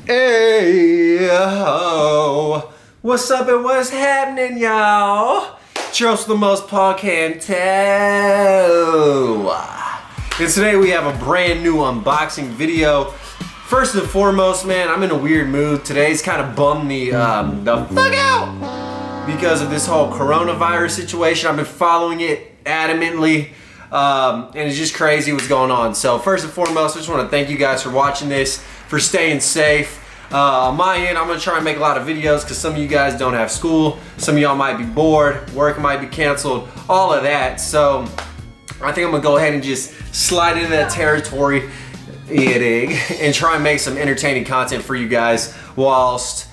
Hey, yo. What's up and what's happening, y'all? Just the most Paul Cantu. And today we have a brand new unboxing video. First and foremost, man, I'm in a weird mood. Today's kind of bummed the fuck out because of this whole coronavirus situation. I've been following it adamantly. And it's just crazy what's going on. So first and foremost, I just want to thank you guys for watching this, for staying safe. On my end, I'm going to try and make a lot of videos because some of you guys don't have school. Some of y'all might be bored. Work might be canceled. All of that. So I think I'm going to go ahead and just slide into that territory and try and make some entertaining content for you guys whilst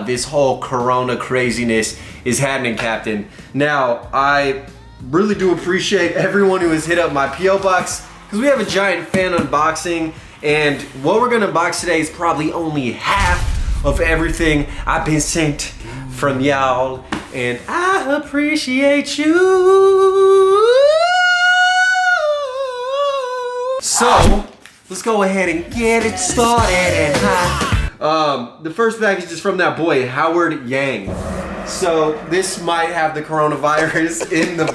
this whole corona craziness is happening, Captain. Now, I really do appreciate everyone who has hit up my P.O. box because we have a giant fan unboxing, and what we're gonna unbox today is probably only half of everything I've been sent from y'all, and I appreciate you. So let's go ahead and get it started. The first package is from that boy Howard Yang. So this might have the coronavirus in the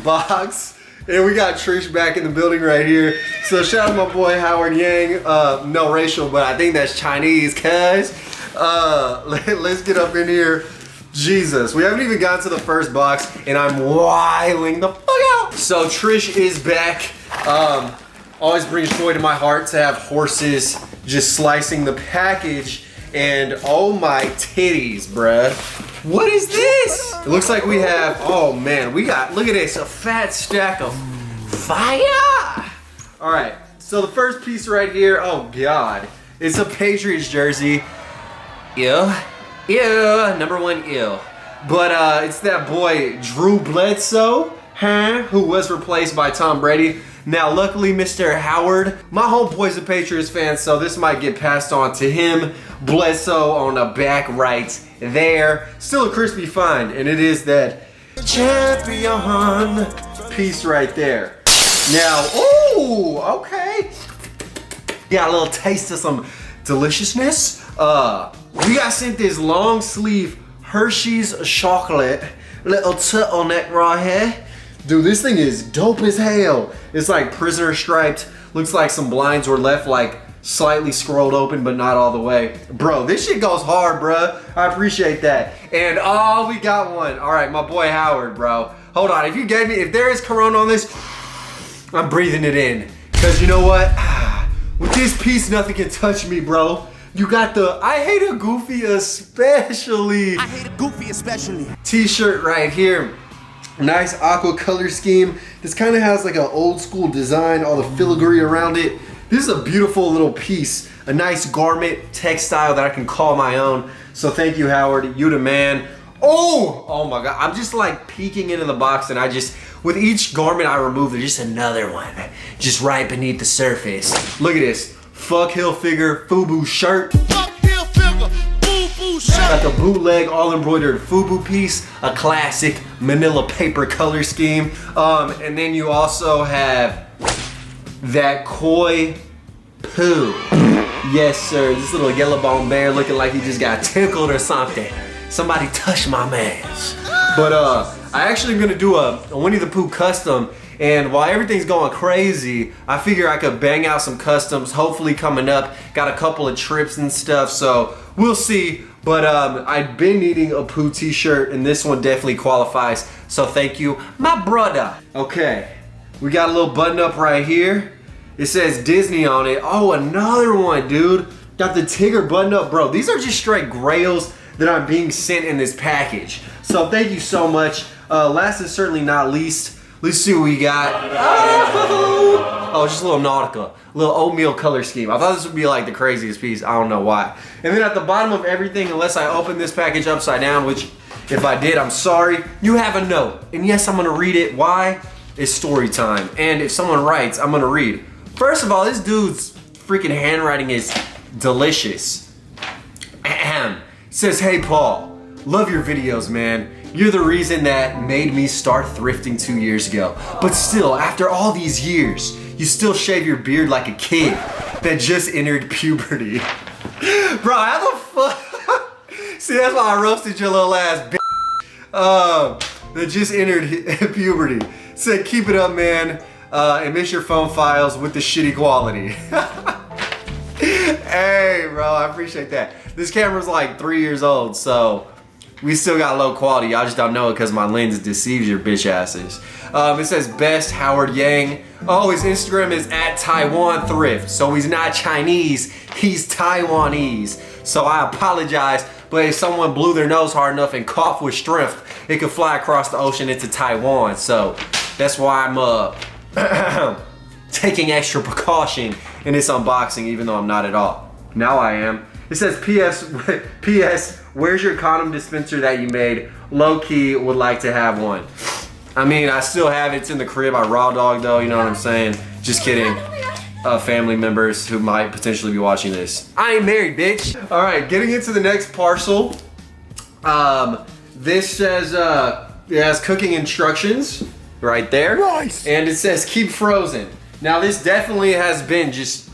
box. And we got Trish back in the building right here. So shout out to my boy Howard Yang. No racial, but I think that's Chinese, cuz. Let's get up in here. Jesus, we haven't even gotten to the first box and I'm wiling the fuck out. So Trish is back. Always brings joy to my heart to have horses just slicing the package. And oh my titties, bruh. What is this? It looks like we have, oh man, we got, look at this, a fat stack of fire. All right, so the first piece right here, oh God, it's a Patriots jersey. Ew, number one, ew. But it's that boy, Drew Bledsoe, who was replaced by Tom Brady. Now, luckily, Mr. Howard, my homeboy's a Patriots fan, so this might get passed on to him. Bledsoe on the back right there. Still a crispy find, and it is that champion piece right there. Now, ooh, okay. Got a little taste of some deliciousness. We got sent this long sleeve Hershey's chocolate little turtleneck right here. Dude, this thing is dope as hell. It's like prisoner striped. Looks like some blinds were left like slightly scrolled open, but not all the way. Bro, this shit goes hard, bruh. I appreciate that. And oh, we got one. All right, my boy Howard, bro. Hold on, if there is corona on this, I'm breathing it in. Cause you know what? With this piece, nothing can touch me, bro. You got the I Hate a Goofy Especially. I hate a Goofy especially. T-shirt right here. Nice aqua color scheme. This kind of has like an old school design, all the filigree around it. This is a beautiful little piece, a nice garment textile that I can call my own. So thank you, Howard, you the man. Oh my God, I'm just like peeking into the box, and with each garment I remove, there's just another one, just right beneath the surface. Look at this, Fuck Hilfiger FUBU shirt. Fuck Hilfiger, FUBU shirt. Got the bootleg all embroidered FUBU piece, a classic manila paper color scheme. And then you also have that koi poo. Yes, sir. This little yellow bone bear looking like he just got tickled or something. Somebody touch my mans. But I actually am gonna do a Winnie the Pooh custom. And while everything's going crazy, I figure I could bang out some customs, hopefully coming up. Got a couple of trips and stuff, so we'll see. But I've been needing a Pooh t-shirt, and this one definitely qualifies. So thank you, my brother. Okay, we got a little button up right here. It says Disney on it. Oh, another one, dude. Got the Tigger button up, bro. These are just straight grails that I'm being sent in this package. So thank you so much. Last and certainly not least, let's see what we got. Oh, just a little Nautica, a little oatmeal color scheme. I thought this would be like the craziest piece. I don't know why. And then at the bottom of everything, unless I open this package upside down, which if I did, I'm sorry, you have a note. And yes, I'm gonna read it. Why? It's story time. And if someone writes, I'm gonna read. First of all, this dude's freaking handwriting is delicious. Ahem. Says, hey Paul, love your videos, man. You're the reason that made me start thrifting 2 years ago. But still, after all these years, you still shave your beard like a kid. that just entered puberty. Bro, how the fuck? See, that's why I roasted your little ass bitch. That just entered puberty. Said, keep it up, man. And miss your phone files with the shitty quality. Hey, bro, I appreciate that. This camera's like 3 years old, so we still got low quality. Y'all just don't know it because my lens deceives your bitch asses. It says best Howard Yang. Oh, his Instagram is at Taiwan Thrift. So he's not Chinese, he's Taiwanese. So I apologize, but if someone blew their nose hard enough and coughed with strength, it could fly across the ocean into Taiwan. So that's why I'm taking extra precaution in this unboxing, even though I'm not at all. Now I am. It says, P.S. Where's your condom dispenser that you made? Low key would like to have one. I mean, I still have it. It's in the crib. I raw dog though, you know what I'm saying? Just kidding. Family members who might potentially be watching this. I ain't married, bitch. All right, getting into the next parcel. This says, it has cooking instructions right there. Nice. And it says keep frozen. Now this definitely has been just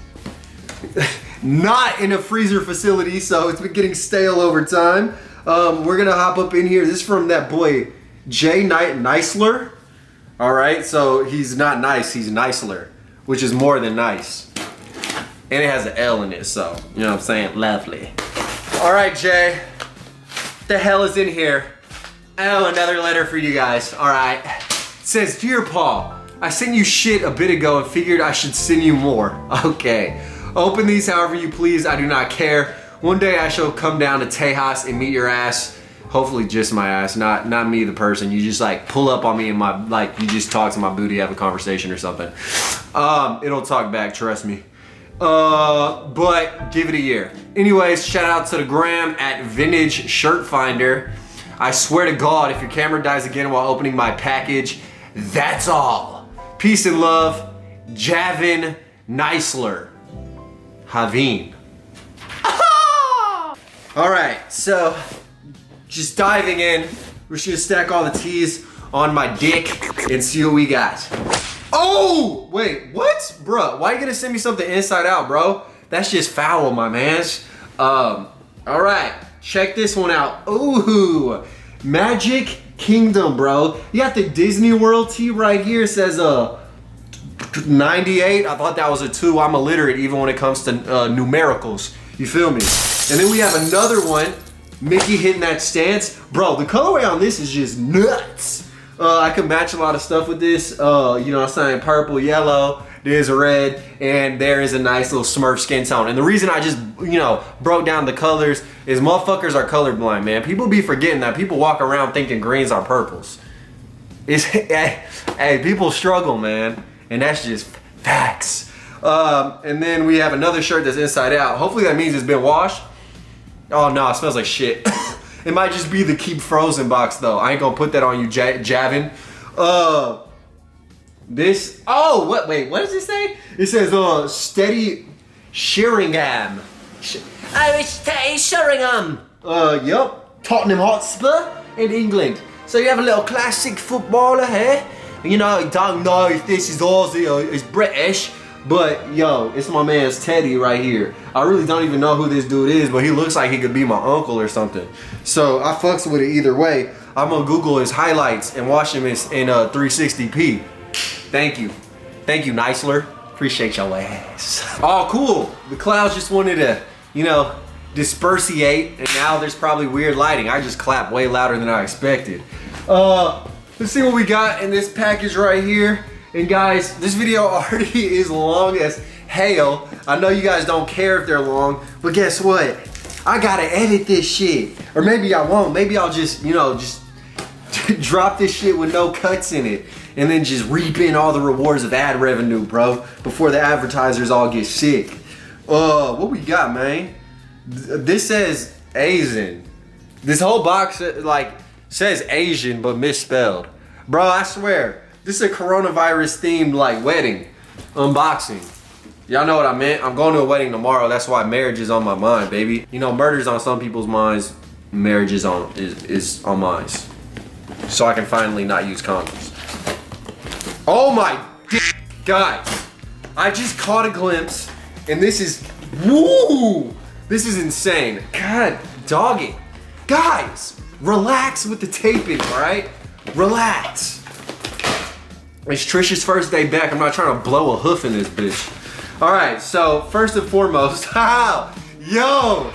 not in a freezer facility, so it's been getting stale over time. We're gonna hop up in here. This is from that boy, Knightler. All right, so he's not nice, he's Knightler, which is more than nice. And it has an L in it, so, you know what I'm saying? Lovely. All right, Jay, the hell is in here? Oh, another letter for you guys, all right. It says, Dear Paul, I sent you shit a bit ago and figured I should send you more. Okay, open these however you please, I do not care. One day I shall come down to Tejas and meet your ass. Hopefully just my ass, not me the person. You just like pull up on me and my, like you just talk to my booty, have a conversation or something. It'll talk back, trust me. But give it a year. Anyways, shout out to the gram at Vintage Shirt Finder. I swear to God, if your camera dies again while opening my package, that's all. Peace and love, Javin Knightler. Haveen. All right, so just diving in, we're just gonna stack all the T's on my dick and see what we got. Oh, wait, what? Bruh, why you gonna send me something inside out, bro? That's just foul, my mans. All right, check this one out. Ooh, Magic Kingdom, bro. You got the Disney World tee right here. It says 98. I thought that was a 2. I'm illiterate even when it comes to numericals. You feel me? And then we have another one, Mickey hitting that stance. Bro, the colorway on this is just nuts. I could match a lot of stuff with this. You know what I'm saying? Purple, yellow, there's red, and there is a nice little Smurf skin tone. And the reason I just, you know, broke down the colors is motherfuckers are colorblind, man. People be forgetting that. People walk around thinking greens are purples. It's, hey, people struggle, man. And that's just facts. And then we have another shirt that's inside out. Hopefully that means it's been washed. Oh no, it smells like shit. It might just be the keep frozen box though. I ain't gonna put that on you, Javin. This, oh, wait, what does it say? It says, steady Sheringham. Oh, it's Steady Sheringham. Yup, Tottenham Hotspur in England. So you have a little classic footballer here. You know, you don't know if this is Aussie or it's British. But yo, it's my man's Teddy right here. I really don't even know who this dude is, but he looks like he could be my uncle or something. So I fucks with it either way. I'm gonna Google his highlights and watch him in 360p. Thank you, Knightler. Appreciate your ass. Oh, cool. The clouds just wanted to, you know, dispersiate, and now there's probably weird lighting. I just clapped way louder than I expected. Let's see what we got in this package right here. And guys, this video already is long as hell. I know you guys don't care if they're long, but guess what? I gotta edit this shit. Or maybe I won't. Maybe I'll just, you know, just drop this shit with no cuts in it. And then just reap in all the rewards of ad revenue, bro. Before the advertisers all get sick. What we got, man? This says Asian. This whole box, like, says Asian, but misspelled. Bro, I swear. This is a coronavirus themed like wedding unboxing. Y'all know what I meant. I'm going to a wedding tomorrow. That's why marriage is on my mind, baby. You know, murder's on some people's minds. Marriage is on mine. So I can finally not use condoms. Oh my guys! I just caught a glimpse And this is, woo! This is insane. God, doggy. Guys, relax with the taping, all right? Relax. It's Trish's first day back. I'm not trying to blow a hoof in this bitch. All right, so first and foremost, yo,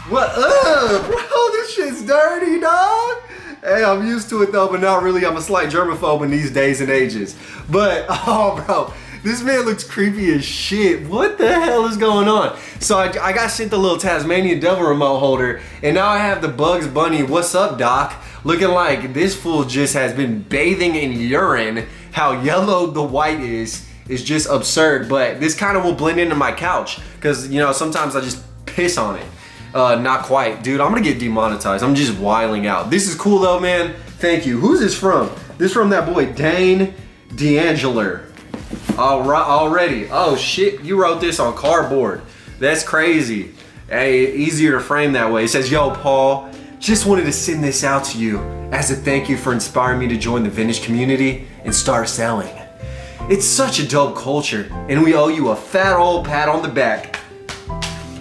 what up, bro? This shit's dirty, dog. Hey, I'm used to it though, but not really. I'm a slight germaphobe in these days and ages. But, oh, bro, this man looks creepy as shit. What the hell is going on? So I got sent the little Tasmanian devil remote holder, and now I have the Bugs Bunny, what's up, doc? Looking like this fool just has been bathing in urine. How yellow the white is just absurd, but this kind of will blend into my couch because, you know, sometimes I just piss on it. Not quite. Dude, I'm gonna get demonetized. I'm just wiling out. This is cool though, man. Thank you. Who's this from? This from that boy, Dane D'Angelo. All right, already. Oh shit, you wrote this on cardboard. That's crazy. Hey, easier to frame that way. It says, yo, Paul, just wanted to send this out to you as a thank you for inspiring me to join the vintage community and start selling. It's such a dope culture, and we owe you a fat old pat on the back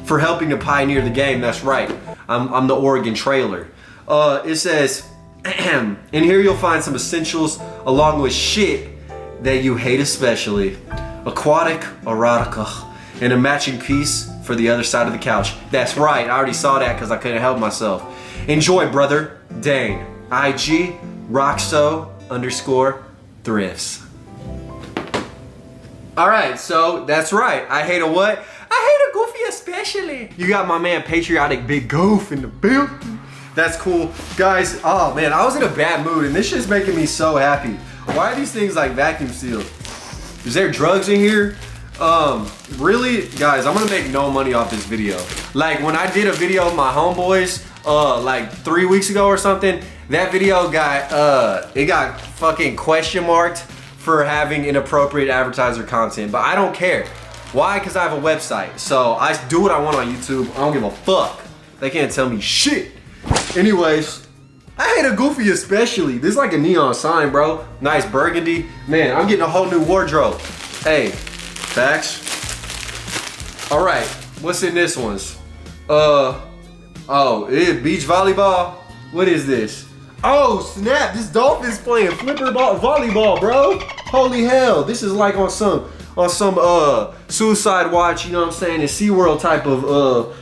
for helping to pioneer the game. That's right. I'm the Oregon trailer. It says, and here you'll find some essentials along with shit that you hate especially. Aquatic erotica and a matching piece for the other side of the couch. That's right. I already saw that because I couldn't help myself. Enjoy, brother. Dane. IG Roxo_thrifts. All right, so that's right. I hate a what? I hate a goofy especially. You got my man Patriotic Big Goof in the building. That's cool. Guys, oh man, I was in a bad mood and this shit's making me so happy. Why are these things like vacuum sealed? Is there drugs in here? Really, guys, I'm gonna make no money off this video. Like when I did a video with my homeboys, like 3 weeks ago or something, that video got, it got fucking question marked for having inappropriate advertiser content, but I don't care. Why? Because I have a website. So I do what I want on YouTube. I don't give a fuck. They can't tell me shit. Anyways, I hate a goofy especially. This is like a neon sign, bro. Nice burgundy. Man, I'm getting a whole new wardrobe. Hey, facts. All right, what's in this one's? Oh, beach volleyball? What is this? Oh snap, this dolphin's playing flipper ball volleyball, bro. Holy hell, this is like on some Suicide Watch, you know what I'm saying, and SeaWorld type of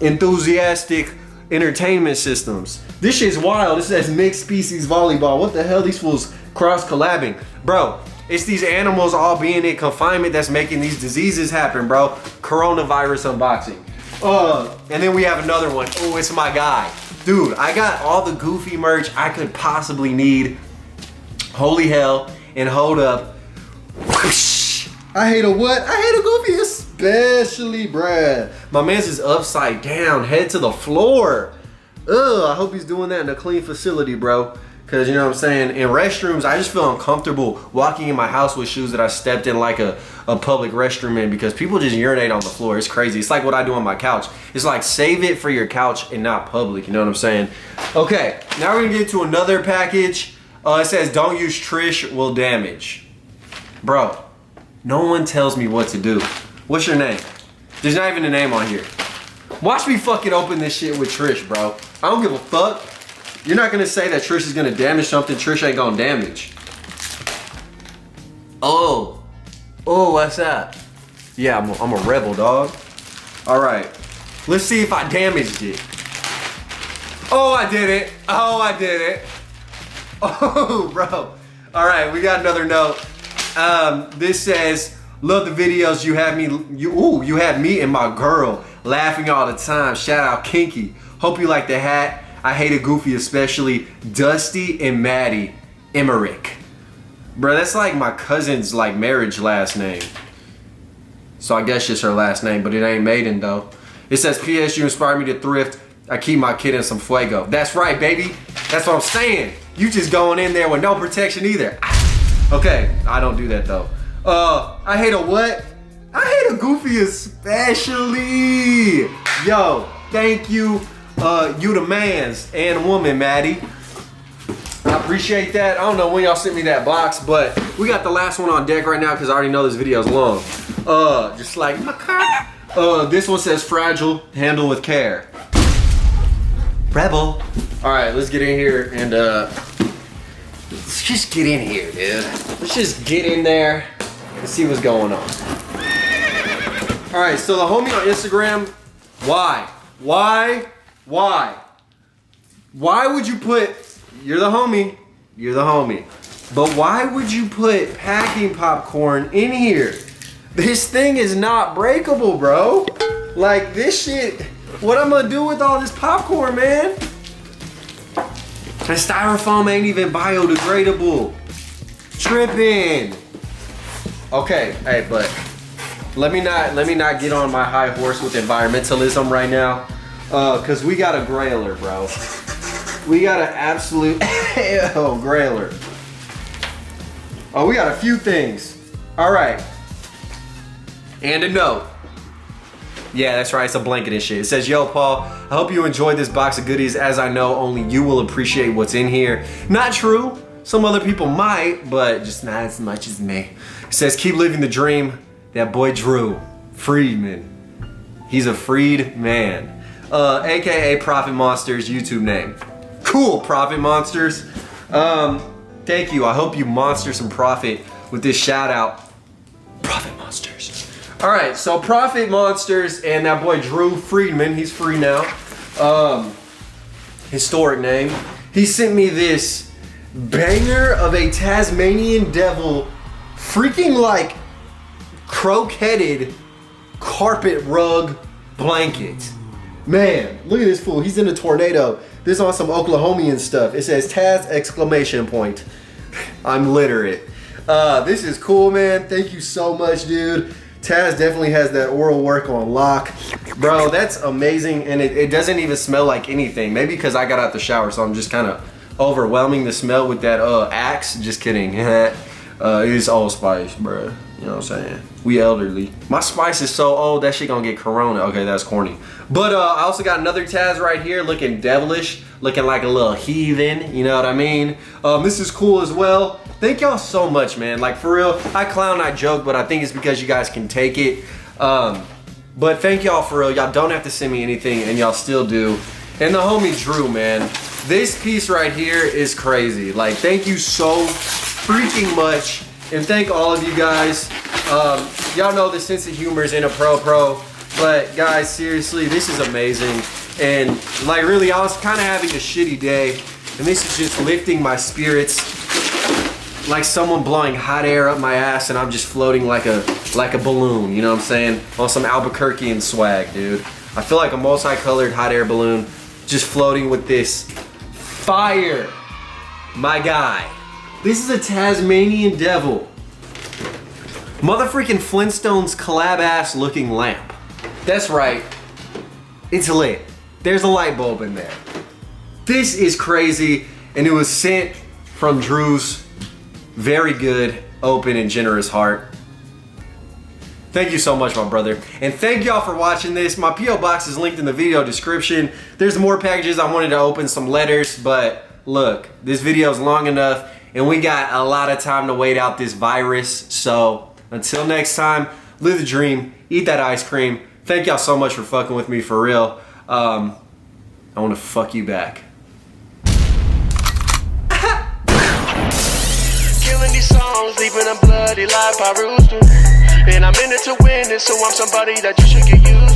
enthusiastic entertainment systems. This shit's wild. This says mixed species volleyball. What the hell, these fools cross collabing? Bro, it's these animals all being in confinement that's making these diseases happen, bro. Coronavirus unboxing. And then we have another one. Oh, it's my guy. Dude, I got all the goofy merch I could possibly need. Holy hell, and hold up. Whoosh. I hate a what? I hate a goofy especially, bruh. My man's is upside down, head to the floor. Ugh, I hope he's doing that in a clean facility, bro. Cause you know what I'm saying, in restrooms, I just feel uncomfortable walking in my house with shoes that I stepped in like a public restroom in because people just urinate on the floor. It's crazy. It's like what I do on my couch. It's like save it for your couch and not public, you know what I'm saying? Okay, now we're gonna get to another package. It says don't use Trish, will damage. Bro, no one tells me what to do. What's your name? There's not even a name on here. Watch me fucking open this shit with Trish, bro. I don't give a fuck. You're not gonna say that Trish is gonna damage something Trish ain't gonna damage. Oh, what's that? Yeah, I'm a rebel, dog. All right, let's see if I damaged it. Oh, I did it. Oh, bro. All right, we got another note. This says, love the videos. You have me and my girl laughing all the time. Shout out Kinky. Hope you like the hat. I hate a goofy especially. Dustin and Maddy Emmerich. Bro, that's like my cousin's like marriage last name. So I guess just her last name, but it ain't maiden though. It says, P.S. you inspired me to thrift. I keep my kid in some fuego. That's right, baby. That's what I'm saying. You just going in there with no protection either. Okay, I don't do that though. I hate a what? I hate a goofy especially. Yo, thank you. You the mans and woman, Maddie. I appreciate that. I don't know when y'all sent me that box, but we got the last one on deck right now because I already know this video is long. Just like my car. This one says fragile, handle with care. Rebel. All right, let's get in here and let's just get in here, dude. Let's just get in there and see what's going on. All right, so the homie on Instagram, why would you put, you're the homie, but why would you put packing popcorn in here? This thing is not breakable, bro. Like this shit, what I'm gonna do with all this popcorn, man? And styrofoam ain't even biodegradable. Tripping. Okay, hey, but let me not get on my high horse with environmentalism right now. Cause we got a grailer, bro. We got an absolute grailer. Oh, we got a few things. All right. And a note. Yeah, that's right, it's a blanket and shit. It says, yo, Paul, I hope you enjoyed this box of goodies, as I know only you will appreciate what's in here. Not true. Some other people might, but just not as much as me. It says, keep living the dream. That boy Drew, Friedman. He's a freed man. AKA Profit Monsters YouTube name. Cool, Profit Monsters. Thank you. I hope you monster some profit with this shout out. Profit Monsters. All right, so Profit Monsters and that boy Drew Friedman, he's free now. Historic name. He sent me this banger of a Tasmanian devil, freaking like croquetted carpet rug blanket. Man, look at this fool. He's in a tornado. This is on some Oklahomian stuff. It says Taz exclamation point. I'm literate. This is cool, man. Thank you so much, dude. Taz definitely has that oral work on lock. Bro, that's amazing. And it doesn't even smell like anything. Maybe because I got out the shower, so I'm just kind of overwhelming the smell with that Axe. Just kidding. It's Old Spice, bro. You know what I'm saying? We elderly. My spice is so old, that shit gonna get corona. Okay, that's corny. But I also got another Taz right here looking devilish, looking like a little heathen, you know what I mean? This is cool as well. Thank y'all so much, man. Like, for real, I clown, I joke, but I think it's because you guys can take it. But thank y'all for real. Y'all don't have to send me anything, and y'all still do. And the homie Drew, man. This piece right here is crazy. Like, thank you so freaking much. And thank all of you guys. Y'all know the sense of humor is in a pro. But guys, seriously, this is amazing. And like, really, I was kind of having a shitty day. And this is just lifting my spirits. Like someone blowing hot air up my ass, and I'm just floating like a balloon, you know what I'm saying? On some Albuquerquean swag, dude. I feel like a multicolored hot air balloon just floating with this fire, my guy. This is a Tasmanian devil. Motherfreaking Flintstones collab ass looking lamp. That's right, it's lit. There's a light bulb in there. This is crazy, and it was sent from Drew's very good, open, and generous heart. Thank you so much, my brother. And thank y'all for watching this. My P.O. box is linked in the video description. There's more packages. I wanted to open some letters, but look, this video is long enough, and we got a lot of time to wait out this virus. So until next time, live the dream, eat that ice cream. Thank y'all so much for fucking with me, for real. I want to fuck you back. Killing these songs, leaving a bloody life I roost to. And I'm in it to win it, so I'm somebody that you should get used to.